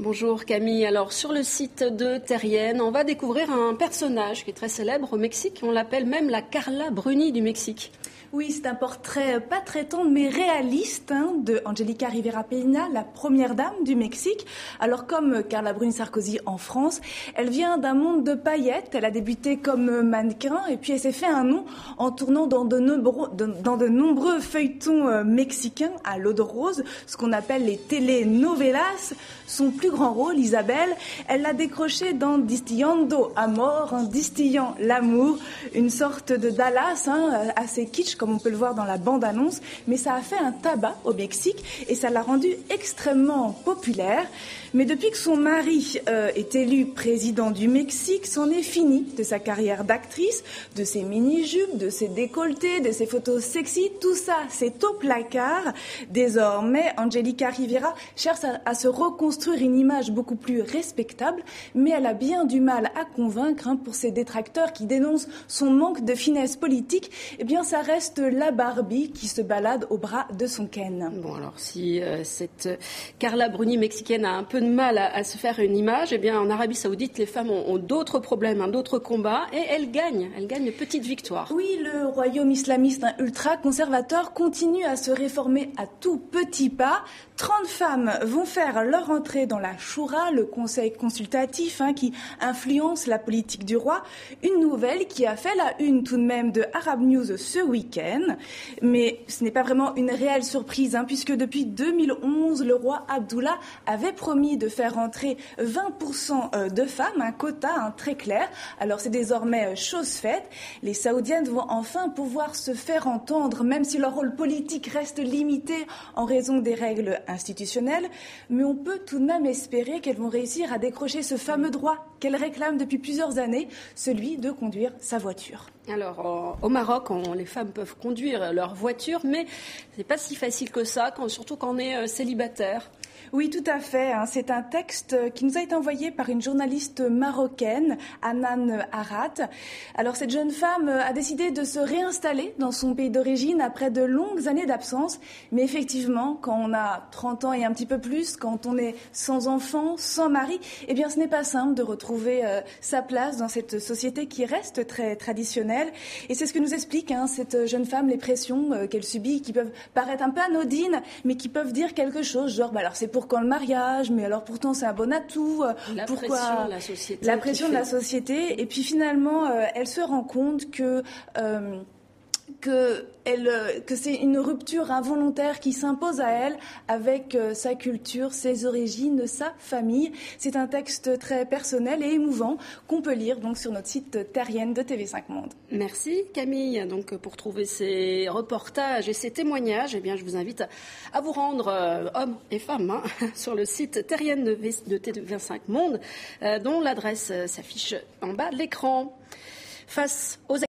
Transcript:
Bonjour Camille. Alors sur le site de Terrienne, on va découvrir un personnage qui est très célèbre au Mexique. On l'appelle même la Carla Bruni du Mexique. Oui, c'est un portrait pas très tendre mais réaliste de Angélica Rivera Peña, la première dame du Mexique. Alors comme Carla Bruni Sarkozy en France, elle vient d'un monde de paillettes. Elle a débuté comme mannequin et puis elle s'est fait un nom en tournant dans de nombreux feuilletons mexicains à l'eau de rose, ce qu'on appelle les telenovelas. Son plus grand rôle, Isabelle, elle l'a décroché dans Distillando Amor, distillant l'amour, une sorte de Dallas assez kitsch comme on peut le voir dans la bande-annonce, mais ça a fait un tabac au Mexique et ça l'a rendu extrêmement populaire. Mais depuis que son mari est élu président du Mexique, c'en est fini de sa carrière d'actrice, de ses mini-jupes, de ses décolletés, de ses photos sexy. Tout ça, c'est au placard. Désormais, Angélica Rivera cherche à se reconstruire une image beaucoup plus respectable, mais elle a bien du mal à convaincre pour ses détracteurs qui dénoncent son manque de finesse politique. Eh bien, ça reste la Barbie qui se balade au bras de son Ken. Bon, alors si cette Carla Bruni mexicaine a un peu de mal à se faire une image, eh bien en Arabie Saoudite, les femmes ont d'autres problèmes, d'autres combats, et elles gagnent de petites victoires. Oui, le royaume islamiste ultra-conservateur continue à se réformer à tout petit pas. 30 femmes vont faire leur entrée dans la Choura, le conseil consultatif qui influence la politique du roi. Une nouvelle qui a fait la une tout de même de Arab News ce week-end. Mais ce n'est pas vraiment une réelle surprise, puisque depuis 2011, le roi Abdullah avait promis de faire entrer 20% de femmes, un quota très clair. Alors c'est désormais chose faite. Les Saoudiennes vont enfin pouvoir se faire entendre, même si leur rôle politique reste limité en raison des règles institutionnelles. Mais on peut tout de même espérer qu'elles vont réussir à décrocher ce fameux droit qu'elles réclament depuis plusieurs années, celui de conduire sa voiture. Alors, au Maroc, les femmes peuvent conduire leur voiture, mais c'est pas si facile que ça, surtout quand on est célibataire. Oui, tout à fait. C'est un texte qui nous a été envoyé par une journaliste marocaine, Hanan Arad. Alors, cette jeune femme a décidé de se réinstaller dans son pays d'origine après de longues années d'absence. Mais effectivement, quand on a 30 ans et un petit peu plus, quand on est sans enfant, sans mari, eh bien, ce n'est pas simple de retrouver sa place dans cette société qui reste très traditionnelle. Et c'est ce que nous explique cette jeune femme, les pressions qu'elle subit, qui peuvent paraître un peu anodines, mais qui peuvent dire quelque chose, genre, alors c'est pour quand le mariage, mais alors pourtant c'est un bon atout. Pression de la société. La pression de la société. Et puis finalement, elle se rend compte que c'est une rupture involontaire qui s'impose à elle avec sa culture, ses origines, sa famille. C'est un texte très personnel et émouvant qu'on peut lire donc sur notre site Terrienne de TV5 Monde. Merci Camille. Donc pour trouver ces reportages et ces témoignages, eh bien je vous invite à vous rendre hommes et femmes sur le site Terrienne de TV5 Monde, dont l'adresse s'affiche en bas de l'écran. Face aux